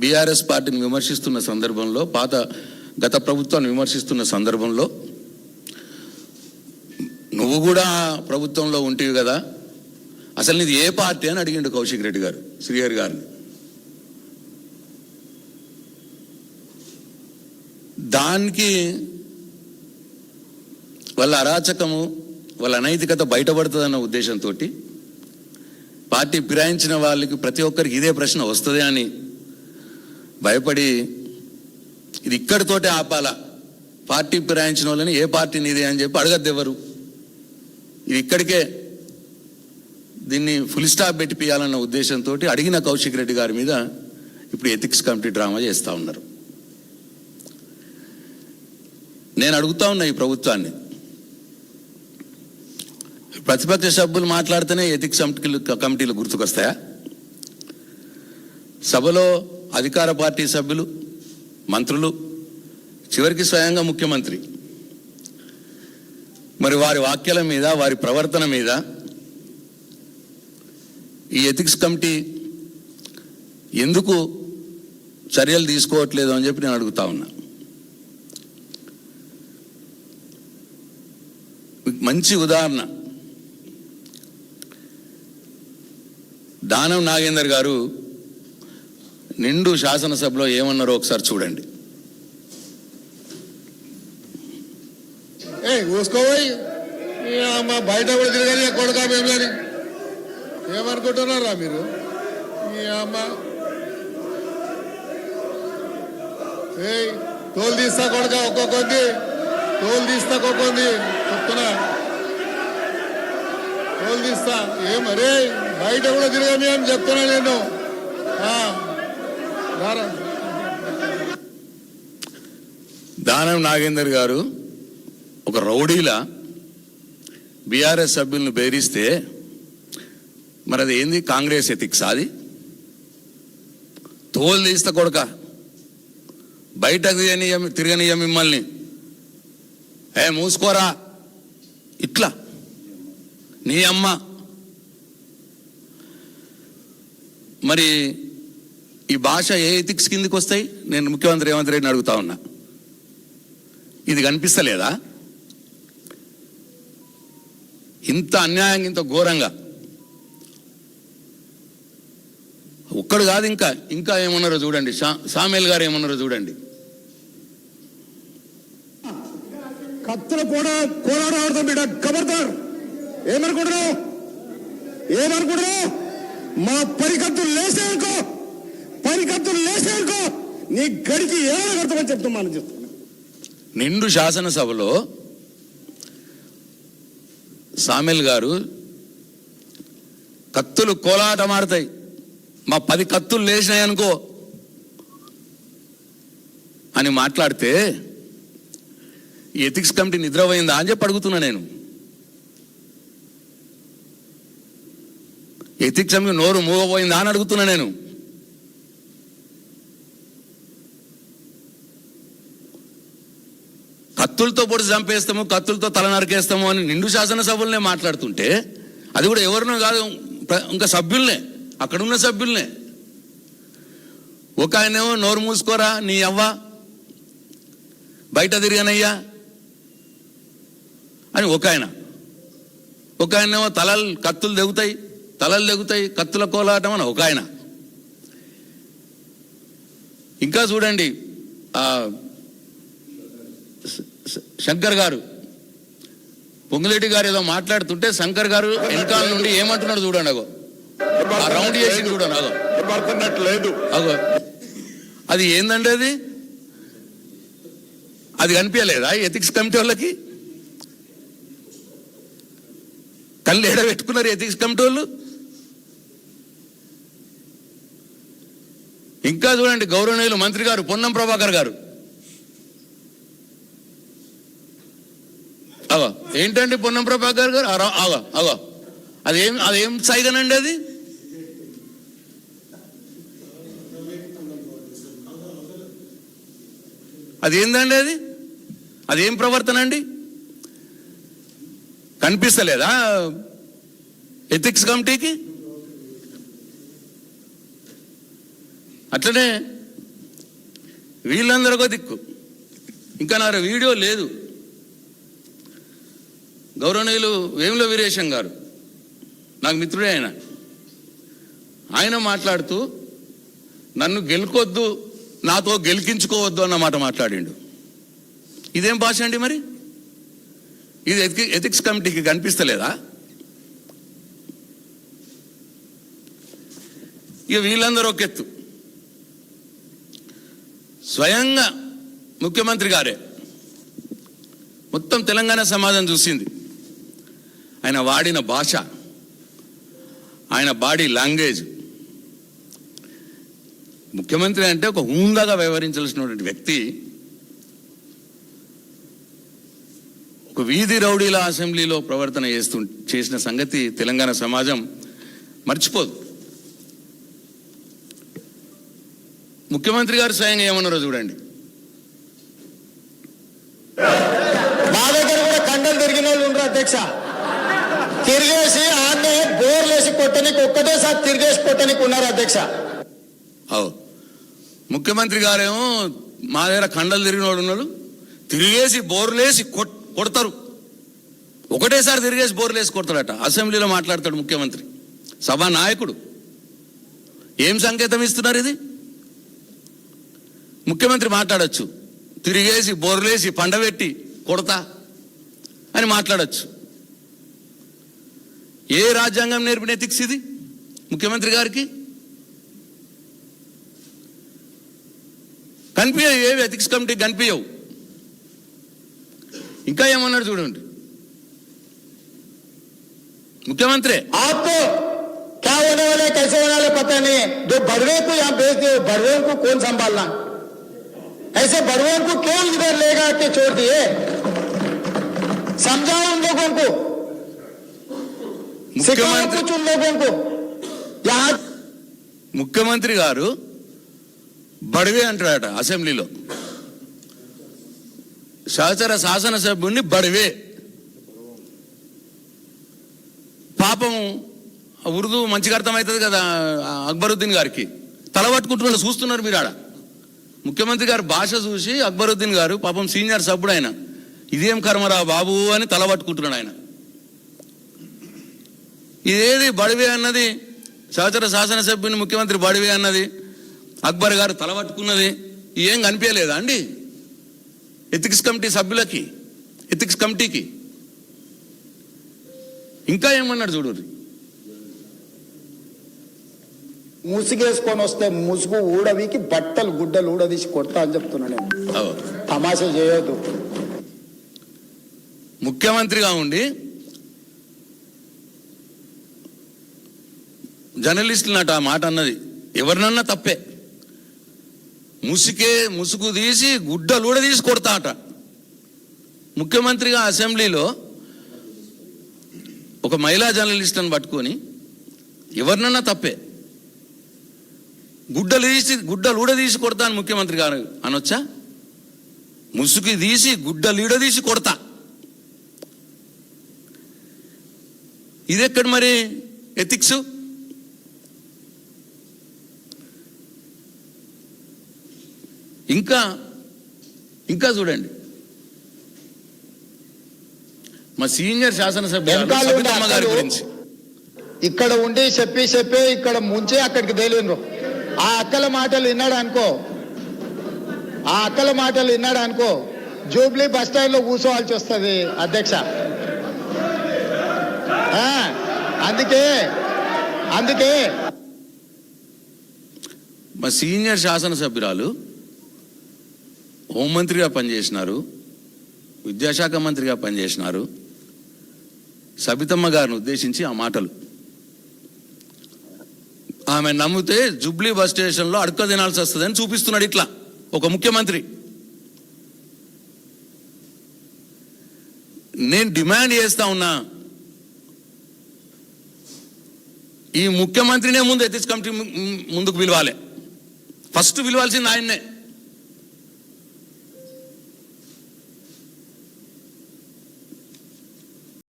BRS పార్టీని విమర్శిస్తున్న సందర్భంలో, గత ప్రభుత్వాన్ని విమర్శిస్తున్న సందర్భంలో నువ్వు కూడా ప్రభుత్వంలో ఉంటివి కదా, అసలు నీది ఏ పార్టీ అని అడిగిండు కౌశిక్ రెడ్డి గారు శ్రీహరి గారిని. దానికి వాళ్ళ అరాచకము, వాళ్ళ అనైతికత బయటపడుతుందన్న ఉద్దేశంతో పార్టీ ఫిరాయించిన వాళ్ళకి ప్రతి ఒక్కరికి ఇదే ప్రశ్న వస్తుంది అని భయపడి ఇది ఇక్కడితోటే ఆపాల, పార్టీ ఫిరాయించిన వాళ్ళని ఏ పార్టీ నీదే అని చెప్పి అడగద్దెవరు, ఇది ఇక్కడికే దీన్ని ఫుల్ స్టాప్ పెట్టిపియాలన్న ఉద్దేశంతో అడిగిన కౌశిక్ రెడ్డి గారి మీద ఇప్పుడు ఎథిక్స్ కమిటీ డ్రామా చేస్తూ ఉన్నారు. నేను అడుగుతా ఉన్నా ఈ ప్రభుత్వాన్ని, ప్రతిపక్ష సభ్యులు మాట్లాడితేనే ఎథిక్స్ కమిటీలు గుర్తుకొస్తాయా? సభలో అధికార పార్టీ సభ్యులు, మంత్రులు, చివరికి స్వయంగా ముఖ్యమంత్రి, మరి వారి వాక్యాల మీద, వారి ప్రవర్తన మీద ఈ ఎథిక్స్ కమిటీ ఎందుకు చర్యలు తీసుకోవట్లేదు అని చెప్పి నేను అడుగుతా ఉన్నా. మంచి ఉదాహరణ దానం నాగేందర్ గారు నిండు శాసనసభలో ఏమన్నారో ఒకసారి చూడండి. బయట కూడా తిరగాలి కొడుకా మేమని ఏమనుకుంటున్నారా మీరు? తోలు తీస్తా కొడుక, ఒక్కొక్కొంది తోలు తీస్తా, ఒక్కొక్కొంది చెప్తున్నా, తోలు తీస్తా. ఏమరే బయట కూడా తిరగని అని చెప్తున్నా నేను. దానం నాగేందర్ గారు ఒక రౌడీలా బీఆర్ఎస్ సభ్యులను బెదిరిస్తే మరి అది ఏంది? కాంగ్రెస్ ఎథిక్స్ అది? తోలు తీస్తా కొడుక, బయటకు తిరగనీయ మిమ్మల్ని, మూసుకోరా, ఇట్లా నీ అమ్మ. మరి ఈ భాష ఏ ఎథిక్స్ కిందికి వస్తాయి? నేను ముఖ్యమంత్రి రేవంత్ రెడ్డిని అడుగుతా ఉన్నా, ఇది కనిపిస్తలేదా? ఇంత అన్యాయంగా, ఇంత ఘోరంగా ఒక్కడు కాదు, ఇంకా ఏమన్నారో చూడండి. సామేల్ గారు ఏమన్నారో చూడండి. కత్తుల కోలాడతాం బిడ్డ, కబర్దార్. ఏమనుకుంటున్నావు? మా పరికత్తులు లేసేనుకో నీ గడికి ఏమైనా కడతామని చెప్తున్నాను. నిండు శాసనసభలో సామేల్ గారు కత్తులు కోలాటమాడతాయి, మా 10 కత్తులు లేచినాయి అనుకో అని మాట్లాడితే ఈ ఎథిక్స్ కమిటీ నిద్రపోయిందా అని చెప్పి అడుగుతున్నా నేను. ఎథిక్స్ కమిటీ నోరు మూగపోయిందా అని అడుగుతున్నా నేను. కత్తులతో పొడి చంపేస్తాము, కత్తులతో తల నరికేస్తాము అని నిండు శాసనసభలనే మాట్లాడుతుంటే, అది కూడా ఎవరినో కాదు, ఇంకా సభ్యుల్నే, అక్కడున్న సభ్యుల్నే. ఒక ఆయనేమో నోరు మూసుకోరా నీ అవ్వ, బయట తిరిగానయ్యా అని ఒక ఆయనేమో కత్తులు తెగుతాయి, కత్తుల కోలాటం అని ఒక ఆయన. ఇంకా చూడండి, శంకర్ గారు, పొంగులేటి గారు ఏదో మాట్లాడుతుంటే శంకర్ గారు వెనకాల నుండి ఏమంటున్నాడు చూడండి. అగో ఆ రౌండ్ చేసి చూడండి, అగో అది ఏందండి? అది కనిపించలేదా ఎథిక్స్ కమిటీ వాళ్ళకి? కళ్ళు ఎడబెట్టుకున్నారు ఎథిక్స్ కమిటీ వాళ్ళు. ఇంకా చూడండి, గౌరవనీయులు మంత్రి గారు పొన్నం ప్రభాకర్ గారు, అగో ఏంటండి పొన్నం ప్రభాకర్ గారు, అగో అదేం సైగనండి? అది ఏందండి? అదేం ప్రవర్తన అండి? కనిపిస్తలేదా ఎథిక్స్ కమిటీకి? అట్లనే వీళ్ళందరికో దిక్కు. ఇంకా నా వీడియో లేదు. గౌరవనీయులు వేముల వీరేశం గారు నాకు మిత్రుడే, ఆయన మాట్లాడుతూ నన్ను గెలుకొద్దు, నాతో గెలికించుకోవద్దు అన్న మాట మాట్లాడిండు. ఇదేం భాష అండి? మరి ఇది ఎథిక్స్ కమిటీకి కనిపిస్తలేదా? ఇక వీళ్ళందరూ ఒక ఎత్తు. స్వయంగా ముఖ్యమంత్రి గారే మొత్తం తెలంగాణ సమాజం చూసింది. ఆయన వాడిన భాష, ఆయన బాడీ లాంగ్వేజ్. ముఖ్యమంత్రి అంటే ఒక హుందాగా వ్యవహరించాల్సినటువంటి వ్యక్తి ఒక వీధి రౌడీల అసెంబ్లీలో ప్రవర్తన చేసిన సంగతి తెలంగాణ సమాజం మర్చిపోదు. ముఖ్యమంత్రి గారు స్వయంగా ఏమన్నారో చూడండి. మా దగ్గర కూడా కండలు తిరిగిన వాళ్ళు ఉండరు అధ్యక్ష. తిరిగేసి ఆన్నే బోర్లేసి కొట్టనికి ఒక్కటేసారి తిరిగేసి కొట్టనికి ఉన్నారు అధ్యక్ష. ముఖ్యమంత్రి గారేమో మా దగ్గర కండలు తిరిగిన వాడు ఉన్నాడు, తిరిగేసి బోర్లేసి కొడతారు, ఒకటేసారి తిరిగేసి బోర్లేసి కొడతాడట. అసెంబ్లీలో మాట్లాడతాడు ముఖ్యమంత్రి, సభా నాయకుడు. ఏం సంకేతం ఇస్తున్నారు ఇది? ముఖ్యమంత్రి మాట్లాడచ్చు, తిరిగేసి బోర్లేసి పండబెట్టి కొడతా అని మాట్లాడచ్చు. ఏ రాజ్యాంగం నేర్పిన ఎథిక్స్ ఇది ముఖ్యమంత్రి గారికి? కనిపించవు, ఏవి ఎథిక్స్ కమిటీకి కనిపించవు. ఇంకా ఏమన్నాడు చూడండి ముఖ్యమంత్రి. आपको क्या होने वाले कैसे होने वाले पता नहीं. जो बड़वे को यहाँ भेज दिए, बड़वे को कौन संभालना? ऐसे बड़वों को क्यों इधर लेगा के छोड़ दिए? समझाओ उन लोगों को, सिखाओ कुछ उन लोगों को. यहाँ ముఖ్యమంత్రి గారు బడివే అంటాడట అసెంబ్లీలో. సహచర శాసనసభ్యుడిని బడివే. పాపం ఉర్దూ మంచిగా అర్థమవుతుంది కదా అక్బరుద్దీన్ గారికి. తల పట్టుకుంటున్నాడు, చూస్తున్నారు మీరు ఆడ. ముఖ్యమంత్రి గారు భాష చూసి అక్బరుద్దీన్ గారు పాపం సీనియర్ సభ్యుడు ఆయన, ఇదేం కర్మరా బాబు అని తల పట్టుకుంటున్నాడు ఆయన. ఇదేది బడివే అన్నది? సహచర శాసనసభ్యుని ముఖ్యమంత్రి బడివే అన్నది, అక్బర్ గారు తల పట్టుకున్నది, ఏం కనిపించలేదా అండి ఎథిక్స్ కమిటీ సభ్యులకి, ఎథిక్స్ కమిటీకి? ఇంకా ఏమన్నాడు చూడు. ముసుగేసుకొని వస్తే ముసుగు ఊడవికి బట్టలు గుడ్డలు ఊడదీసి కొడతా అని చెప్తున్నాను. తమాషా చేయొద్దు. ముఖ్యమంత్రిగా ఉండి జర్నలిస్టులు నాట ఆ మాట అన్నది ఎవరినన్నా తప్పే. ముసుగు తీసి గుడ్డలు కూడా తీసి కొడతా అట. ముఖ్యమంత్రిగా అసెంబ్లీలో ఒక మహిళా జర్నలిస్ట్ని పట్టుకొని ఎవరినన్నా తప్పే, గుడ్డలు ఊడదీసి కొడతా అని ముఖ్యమంత్రి గారు అనొచ్చా? ముసుగు తీసి గుడ్డలు ఈడదీసి కొడతా, ఇదెక్కడ మరి ఎథిక్స్? ఇంకా చూడండి, మా సీనియర్ శాసనసభ్యులు సబితమ్మ గారి గురించి ఇక్కడ ఉండి చెప్పి ఇక్కడ ముంచే అక్కడికి తేలిండ్రు. ఆ అక్కల మాటలు విన్నాడు అనుకో జూబ్లీ బస్ స్టాండ్ లో కూర్చోవాల్సి వస్తుంది అధ్యక్ష. అందుకే మా సీనియర్ శాసనసభ్యురాలు హోంమంత్రిగా పనిచేసినారు, విద్యాశాఖ మంత్రిగా పనిచేసినారు. సబితమ్మ గారిని ఉద్దేశించి ఆ మాటలు, ఆమె నమ్మితే జూబ్లీ బస్ స్టేషన్లో అడుక్క తినాల్సి వస్తుందని చూపిస్తున్నాడు ఇట్లా ఒక ముఖ్యమంత్రి. నేను డిమాండ్ చేస్తా ఉన్నా, ఈ ముఖ్యమంత్రినే ముందు ఎథిక్స్ కమిటీ ముందుకు పిలవాలి. ఫస్ట్ పిలవాల్సింది ఆయన్నే.